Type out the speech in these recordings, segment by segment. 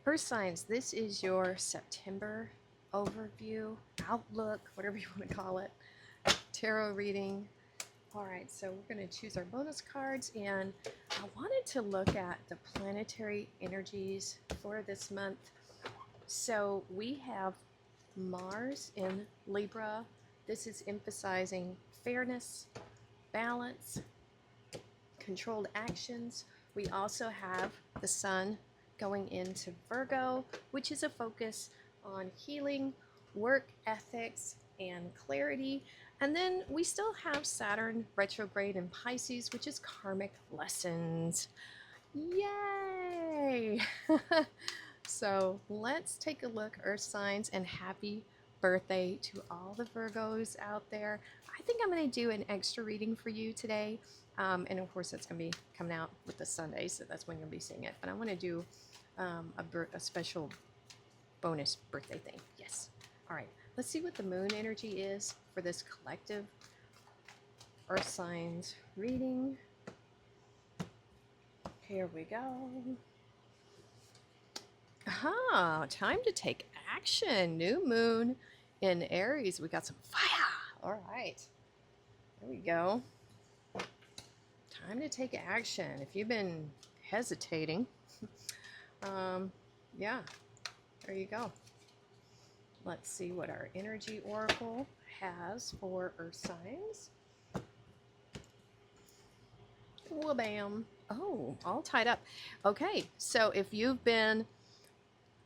Earth signs, this is your September overview, outlook, whatever you want to call it, tarot reading. All right, so we're going to choose our bonus cards, and I wanted to look at the planetary energies for this month. So we have Mars in Libra. This is emphasizing fairness, balance, controlled actions. We also have the Sun going into Virgo, which is a focus on healing, work ethics, and clarity. And then we still have Saturn retrograde in Pisces, which is karmic lessons. Yay! So let's take a look, Earth signs, and happy birthday to all the Virgos out there. I think I'm going to do an extra reading for you today. And of course, that's going to be coming out with the Sunday, so that's when you'll be seeing it. But I want to do a special bonus birthday thing. Yes. All right. Let's see what the moon energy is for this collective Earth signs reading. Here we go. Aha, time to take action. New moon in Aries. We got some fire. All right. There we go. Time to take action. If you've been hesitating, yeah, there you go. Let's see what our energy oracle has for Earth signs. Wha-bam. Oh, all tied up. Okay, so if you've been,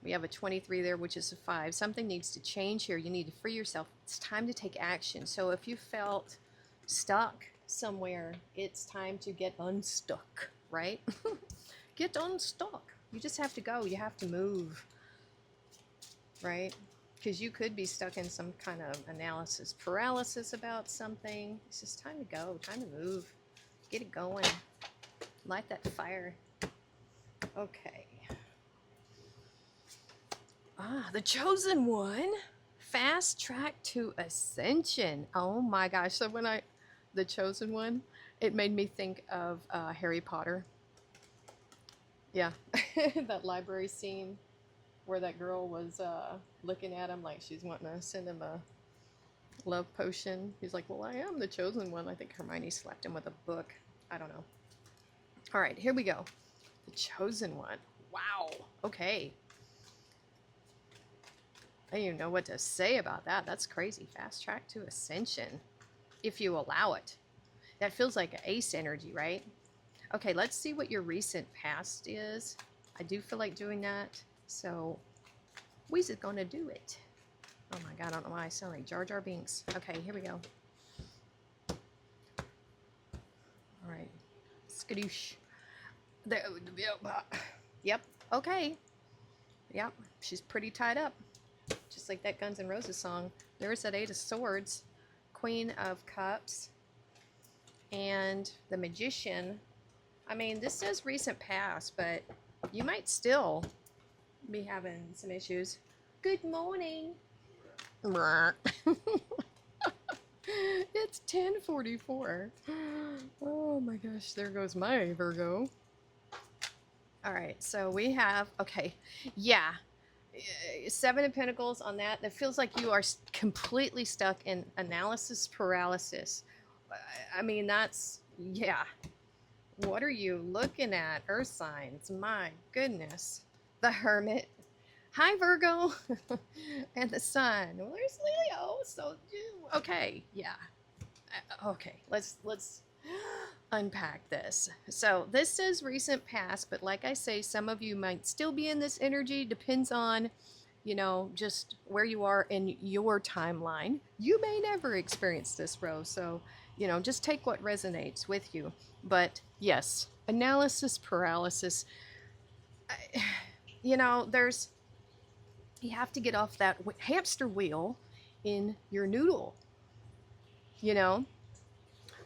we have a 23 there, which is a 5. Something needs to change here. You need to free yourself. It's time to take action. So if you felt stuck somewhere, it's time to get unstuck, right? Get unstuck. You just have to go. You have to move, right? Because you could be stuck in some kind of analysis paralysis about something. It's just time to go, time to move. Get it going. Light that fire. Okay. Ah, the chosen one. Fast track to ascension. Oh my gosh. So when the chosen one, it made me think of Harry Potter. Yeah, that library scene where that girl was looking at him like she's wanting to send him a love potion. He's like, well, I am the chosen one. I think Hermione slapped him with a book. I don't know. All right, here we go. The chosen one. Wow. Okay. I don't even know what to say about that. That's crazy. Fast track to ascension, if you allow it. That feels like ace energy, right? Okay, let's see what your recent past is. I do feel like doing that, so we's gonna do it. Oh my god, I don't know why I sound like Jar Jar Binks. Okay, here we go. All right, skadoosh. Yep, okay. Yep, she's pretty tied up. Just like that Guns N' Roses song. There's that 8 of Swords, Queen of Cups, and the Magician. I mean, this says recent past, but you might still be having some issues. Good morning. It's 10:44. Oh my gosh, there goes my Virgo. All right, so we have, okay, yeah, 7 of Pentacles on that. That feels like you are completely stuck in analysis paralysis. I mean, that's, yeah. What are you looking at, Earth signs? My goodness. The Hermit. Hi, Virgo. And the Sun. Well, there's Leo. So, okay, yeah. Okay, let's unpack this. So this says recent past, but like I say, some of you might still be in this energy. Depends on, you know, just where you are in your timeline. You may never experience this, bro. So, you know, just take what resonates with you. But yes, analysis paralysis. You know, you have to get off that hamster wheel in your noodle. You know,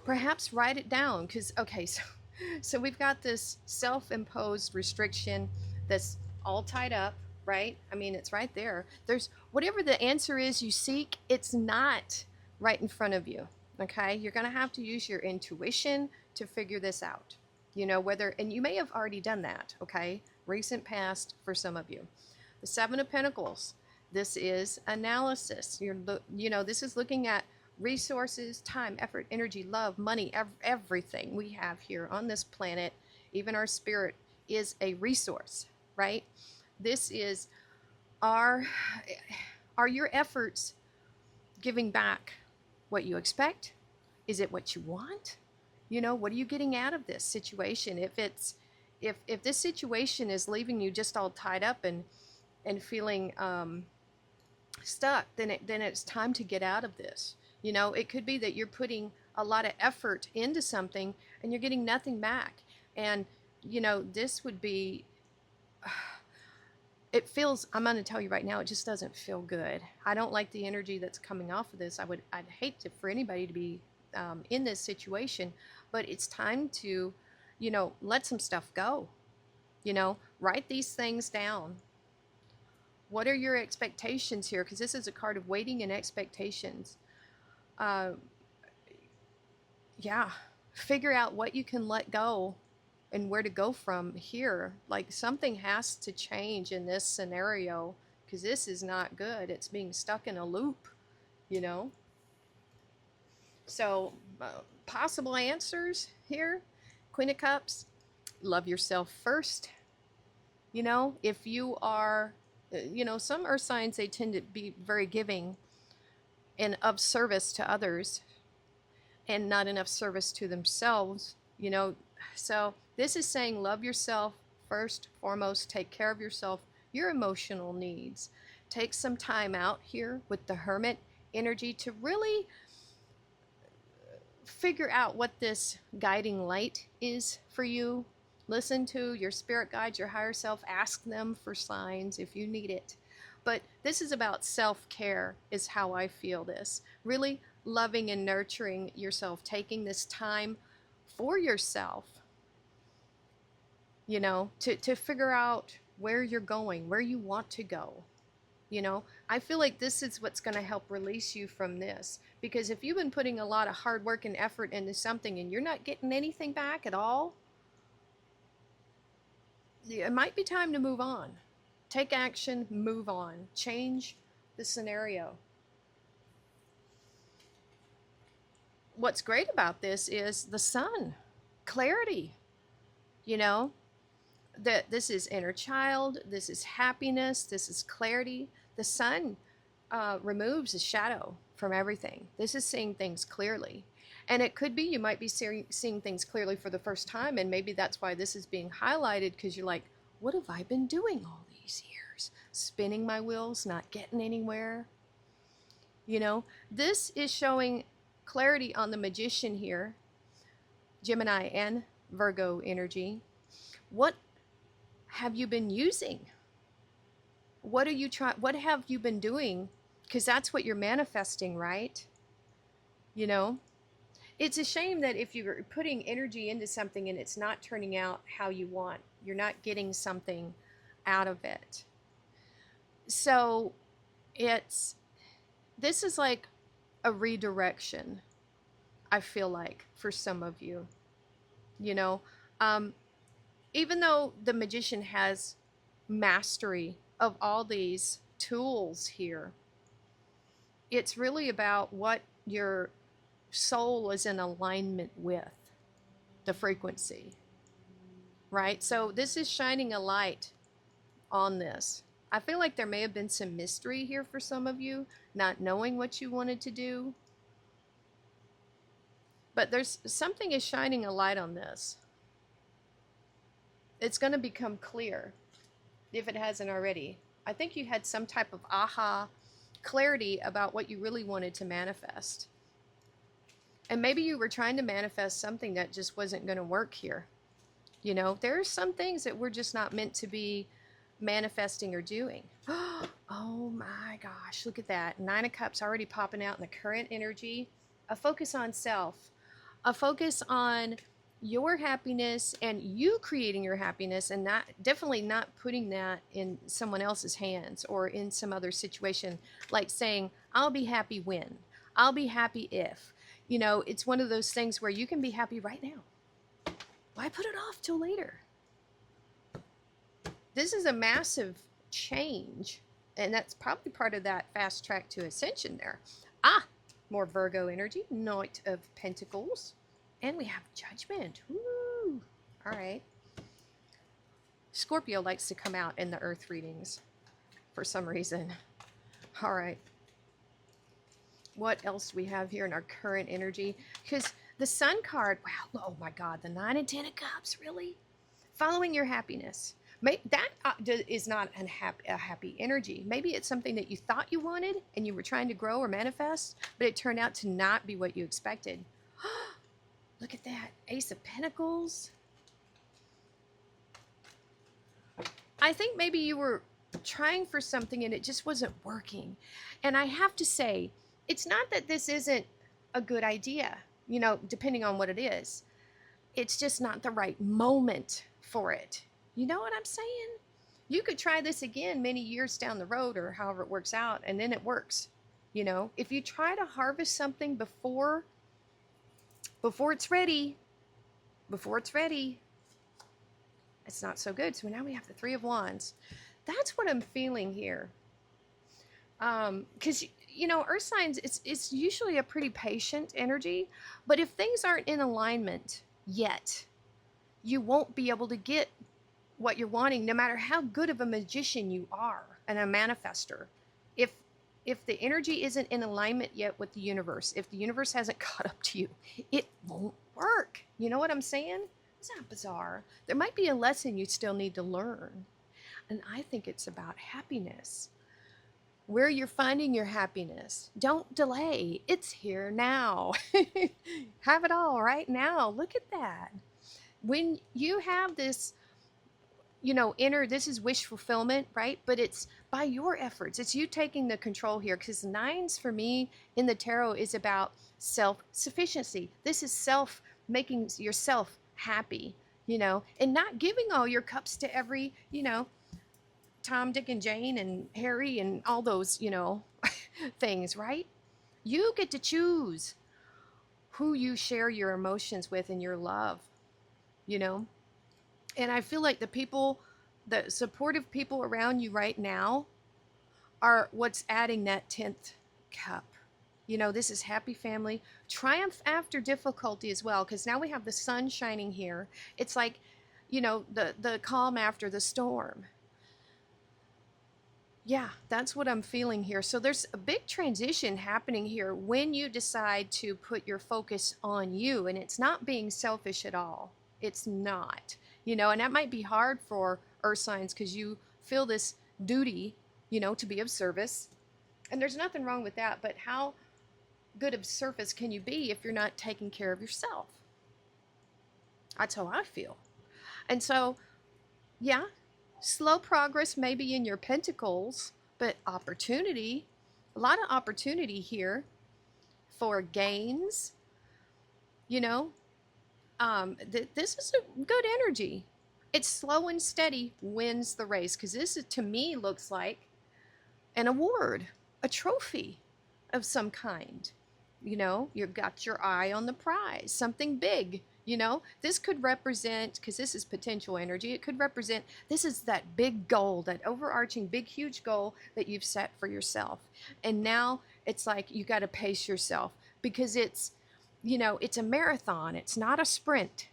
perhaps write it down, because, okay, so we've got this self-imposed restriction that's all tied up, right? I mean, it's right there. There's whatever the answer is you seek, it's not right in front of you. Okay, you're going to have to use your intuition to figure this out. You know, whether, and you may have already done that, okay? Recent past for some of you. The Seven of Pentacles, this is analysis. You know, this is looking at resources, time, effort, energy, love, money, everything we have here on this planet, even our spirit, is a resource, right? This is, are your efforts giving back what you expect? Is it what you want? You know, what are you getting out of this situation? If this situation is leaving you just all tied up and feeling stuck, then it's time to get out of this. You know, it could be that you're putting a lot of effort into something and you're getting nothing back. And, you know, this would be, it feels, I'm going to tell you right now, it just doesn't feel good. I don't like the energy that's coming off of this. I'd hate for anybody to be in this situation, but it's time to, you know, let some stuff go. You know, write these things down. What are your expectations here? Because this is a card of waiting and expectations. Yeah, figure out what you can let go and where to go from here. Like, something has to change in this scenario because this is not good. It's being stuck in a loop, you know. So possible answers here. Queen of Cups, love yourself first. You know, if you are, you know, some earth signs, they tend to be very giving and of service to others and not enough service to themselves, you know. So this is saying love yourself first, foremost, take care of yourself, your emotional needs. Take some time out here with the Hermit energy to really figure out what this guiding light is for you. Listen to your spirit guides, your higher self. Ask them for signs if you need it. But this is about self-care, is how I feel this. Really loving and nurturing yourself, taking this time for yourself, you know, to figure out where you're going, where you want to go. You know, I feel like this is what's going to help release you from this. Because if you've been putting a lot of hard work and effort into something and you're not getting anything back at all, it might be time to move on. Take action, move on, change the scenario. What's great about this is the sun, clarity, you know, that this is inner child, this is happiness, this is clarity. The sun removes a shadow from everything. This is seeing things clearly. And it could be you might be seeing things clearly for the first time, and maybe that's why this is being highlighted, because you're like, what have I been doing all these years? Spinning my wheels, not getting anywhere. You know, this is showing clarity on the Magician here, Gemini and Virgo energy. What have you been using? What are you trying? What have you been doing? Because that's what you're manifesting, right? You know, it's a shame that if you're putting energy into something and it's not turning out how you want, you're not getting something out of it. So this is like a redirection, I feel like, for some of you. You know, even though the Magician has mastery of all these tools here, it's really about what your soul is in alignment with, the frequency, right? So this is shining a light on this. I feel like there may have been some mystery here for some of you, not knowing what you wanted to do. But there's something is shining a light on this. It's going to become clear if it hasn't already. I think you had some type of aha clarity about what you really wanted to manifest. And maybe you were trying to manifest something that just wasn't going to work here. You know, there are some things that we're just not meant to be manifesting or doing. Oh my gosh, look at that. Nine of Cups already popping out in the current energy. A focus on self. A focus on your happiness and you creating your happiness, and not definitely not putting that in someone else's hands or in some other situation, like saying, I'll be happy when, I'll be happy if. You know, it's one of those things where you can be happy right now. Why put it off till later? This is a massive change, and that's probably part of that fast track to ascension there. Ah, more Virgo energy, Knight of Pentacles, and we have Judgment. Woo! All right. Scorpio likes to come out in the Earth readings for some reason. All right. What else do we have here in our current energy? Because the Sun card, wow, oh my God, the 9 and 10 of Cups, really? Following your happiness. That is not a happy energy. Maybe it's something that you thought you wanted and you were trying to grow or manifest, but it turned out to not be what you expected. Look at that. Ace of Pentacles. I think maybe you were trying for something and it just wasn't working. And I have to say, it's not that this isn't a good idea, you know, depending on what it is. It's just not the right moment for it. You know what I'm saying? You could try this again many years down the road or however it works out, and then it works. You know, if you try to harvest something before it's ready, it's not so good. So now we have the 3 of Wands. That's what I'm feeling here. Because, you know, earth signs, it's usually a pretty patient energy, but if things aren't in alignment yet, you won't be able to get what you're wanting, no matter how good of a magician you are and a manifester. If the energy isn't in alignment yet with the universe, if the universe hasn't caught up to you, it won't work. You know what I'm saying? It's not bizarre. There might be a lesson you still need to learn. And I think it's about happiness. Where you're finding your happiness. Don't delay. It's here now. Have it all right now. Look at that. When you have this, you know, this is wish fulfillment, right? But it's by your efforts. It's you taking the control here, because 9s for me in the tarot is about self-sufficiency. This is making yourself happy, you know, and not giving all your cups to every, you know, Tom, Dick, and Jane, and Harry, and all those, you know, things, right? You get to choose who you share your emotions with and your love, you know? And I feel like the supportive people around you right now are what's adding that 10th cup. You know, this is happy family. Triumph after difficulty as well, because now we have the sun shining here. It's like, you know, the calm after the storm. Yeah, that's what I'm feeling here. So there's a big transition happening here when you decide to put your focus on you, and it's not being selfish at all. It's not, you know, and that might be hard for earth signs because you feel this duty, you know, to be of service. And there's nothing wrong with that, but how good of service can you be if you're not taking care of yourself? That's how I feel. And so, yeah, slow progress maybe in your pentacles, but opportunity, a lot of opportunity here for gains, you know. This is a good energy. It's slow and steady wins the race, because this to me looks like an award, a trophy of some kind. You know, you've got your eye on the prize, something big. You know, this could represent, because this is potential energy, it could represent, this is that big goal, that overarching big, huge goal that you've set for yourself. And now it's like you got to pace yourself, because it's, you know, it's a marathon. It's not a sprint.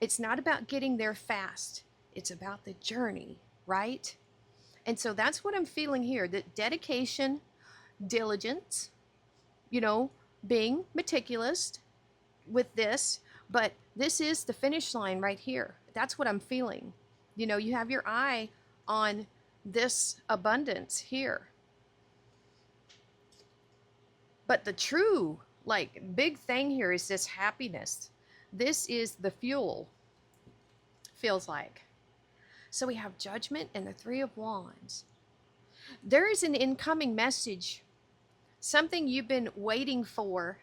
It's not about getting there fast. It's about the journey, right? And so that's what I'm feeling here, that dedication, diligence, you know, being meticulous with this, but this is the finish line right here. That's what I'm feeling. You know, you have your eye on this abundance here. But the true, like, big thing here is this happiness. This is the fuel, feels like. So we have Judgment and the 3 of Wands. There is an incoming message, something you've been waiting for.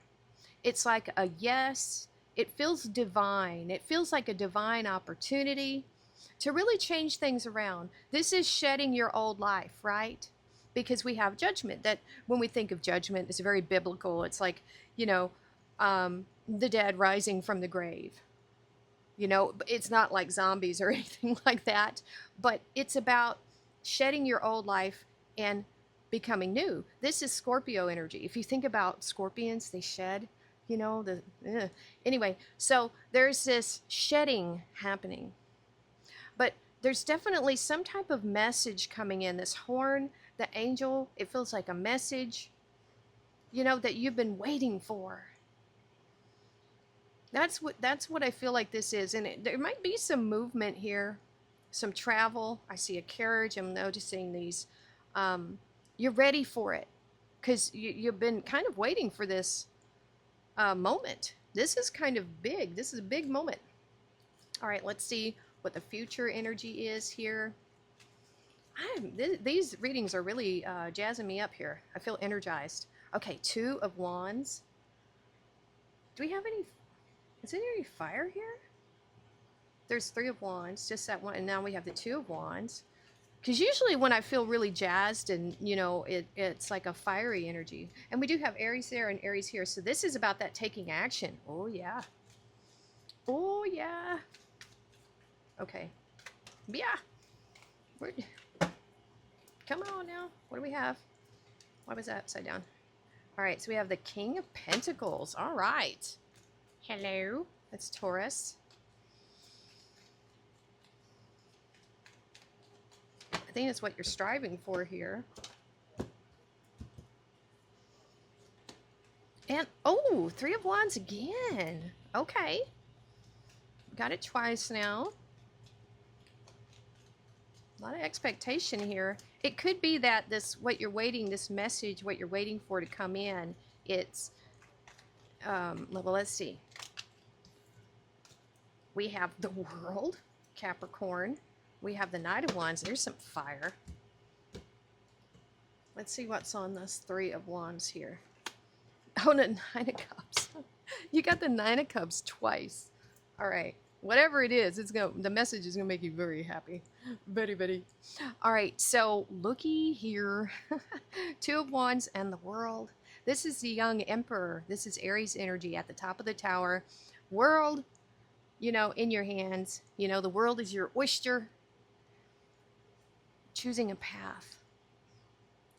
It's like a yes. It feels divine. It feels like a divine opportunity to really change things around. This is shedding your old life, right? Because we have Judgment. That when we think of Judgment, it's very biblical. It's like, you know, the dead rising from the grave. You know, it's not like zombies or anything like that, but it's about shedding your old life and becoming new. This is Scorpio energy. If you think about scorpions, they shed, you know, anyway, so there's this shedding happening. But there's definitely some type of message coming in. This horn, the angel, it feels like a message, you know, that you've been waiting for. That's what I feel like this is. And there might be some movement here, some travel. I see a carriage. I'm noticing these. You're ready for it because you've been kind of waiting for this moment. This is kind of big. This is a big moment. All right, let's see what the future energy is here. These readings are really jazzing me up here. I feel energized. Okay, Two of Wands. Do we have any? Is there any fire here? There's Three of Wands, just that one, and now we have the Two of Wands. Because usually when I feel really jazzed and, you know, it's like a fiery energy. And we do have Aries there and Aries here. So this is about that taking action. Oh, yeah. Oh, yeah. Okay. Yeah. Come on now. What do we have? Why was that upside down? All right. So we have the King of Pentacles. All right. Hello. That's Taurus. I think that's what you're striving for here. And, oh, Three of Wands again. Okay. Got it twice now. A lot of expectation here. It could be that what you're waiting, this message, what you're waiting for to come in, it's, well, let's see. We have the World, Capricorn. We have the Knight of Wands. There's some fire. Let's see what's on this Three of Wands here. Oh, the Nine of Cups. You got the Nine of Cups twice. All right. Whatever it is, the message is going to make you very happy. Very, very. All right. So, looky here. Two of Wands and the World. This is the young Emperor. This is Aries energy at the top of the tower. World, you know, in your hands. You know, the world is your oyster. Choosing a path.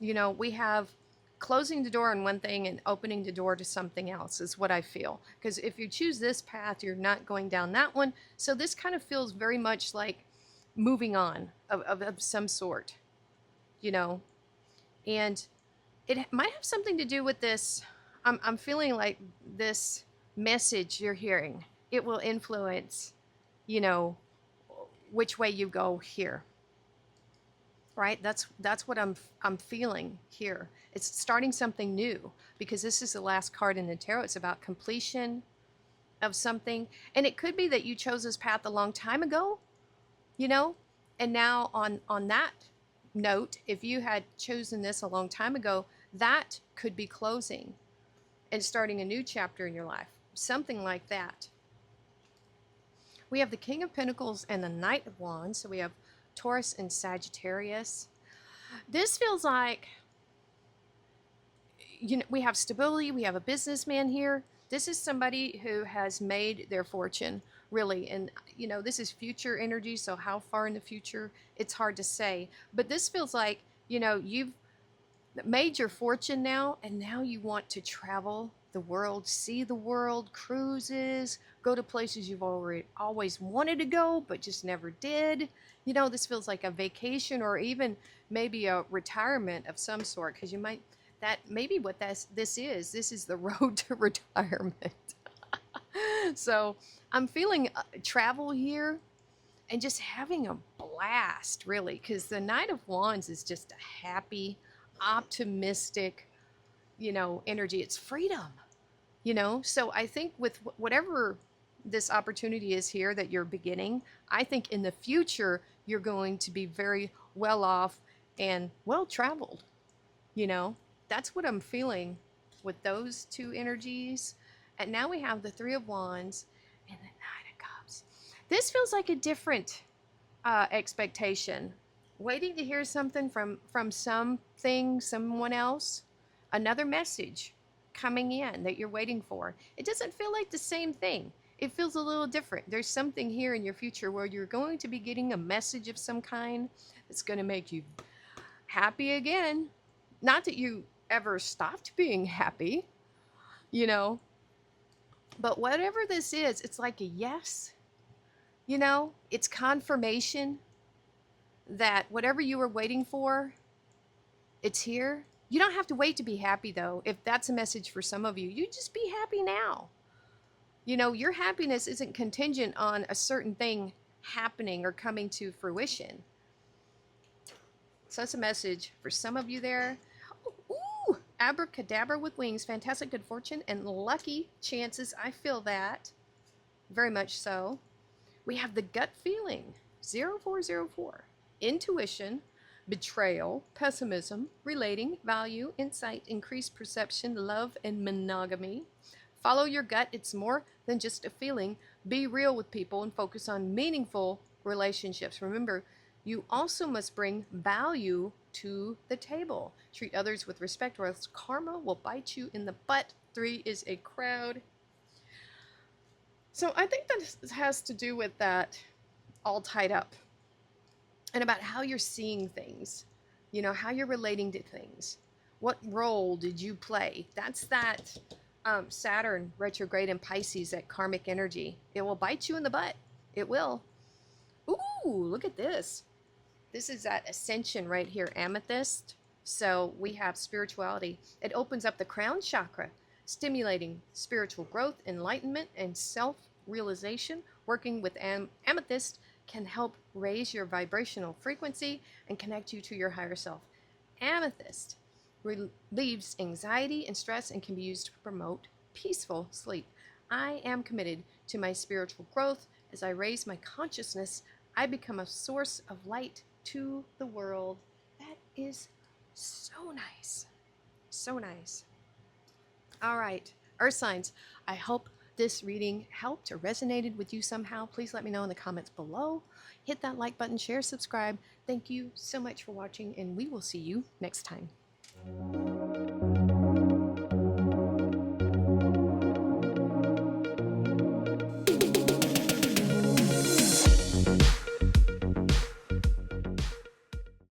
You know, we have closing the door on one thing and opening the door to something else is what I feel. Because if you choose this path, you're not going down that one. So this kind of feels very much like moving on of some sort, you know. And it might have something to do with this. I'm feeling like this message you're hearing, it will influence, you know, which way you go here. Right? That's what I'm feeling here. It's starting something new because this is the last card in the tarot. It's about completion of something. And it could be that you chose this path a long time ago, you know, and now on that note, if you had chosen this a long time ago, that could be closing and starting a new chapter in your life. Something like that. We have the King of Pentacles and the Knight of Wands. So we have Taurus and Sagittarius. This feels like, you know, we have stability. We have a businessman here. This is somebody who has made their fortune, really. And, you know, this is future energy. So how far in the future, it's hard to say. But this feels like, you know, you've made your fortune now, and now you want to travel the world, see the world, cruises, go to places you've always wanted to go, but just never did. You know, this feels like a vacation or even maybe a retirement of some sort, because you might, that maybe what this is the road to retirement. So I'm feeling travel here and just having a blast, really, because the Knight of Wands is just a happy, optimistic, you know, energy. It's freedom, you know. So I think with whatever this opportunity is here that you're beginning, I think in the future you're going to be very well off and well traveled, you know. That's what I'm feeling with those two energies. And now we have the Three of Wands and the Nine of Cups. This feels like a different expectation. Waiting to hear something from someone else. Another message coming in that you're waiting for. It doesn't feel like the same thing. it feels a little different. There's something here in your future where you're going to be getting a message of some kind that's going to make you happy again. Not that you ever stopped being happy, you know, but whatever this is, it's like a yes, you know, it's confirmation that whatever you were waiting for, it's here. You don't have to wait to be happy, though. If that's a message for some of you, you just be happy now. You know, your happiness isn't contingent on a certain thing happening or coming to fruition. So that's a message for some of you there. Ooh, abracadabra with wings, fantastic good fortune and lucky chances. I feel that very much so. We have the gut feeling, 0404, intuition, betrayal, pessimism, relating, value, insight, increased perception, love, and monogamy. Follow your gut. It's more than just a feeling. Be real with people and focus on meaningful relationships. Remember, you also must bring value to the table. Treat others with respect or else karma will bite you in the butt. 3 is a crowd. So I think that has to do with that all tied up and about how you're seeing things, you know, how you're relating to things. What role did you play? That's that Saturn retrograde in Pisces, that karmic energy. It will bite you in the butt. It will. Ooh, look at this. This is that ascension right here, amethyst. So we have spirituality. It opens up the crown chakra, stimulating spiritual growth, enlightenment, and self-realization. Working with amethyst can help raise your vibrational frequency and connect you to your higher self. Amethyst relieves anxiety and stress and can be used to promote peaceful sleep. I am committed to my spiritual growth. As I raise my consciousness, I become a source of light to the world. That is so nice. So nice. All right, Earth signs. I hope this reading helped or resonated with you somehow. Please let me know in the comments below. Hit that like button, share, subscribe. Thank you so much for watching, and we will see you next time.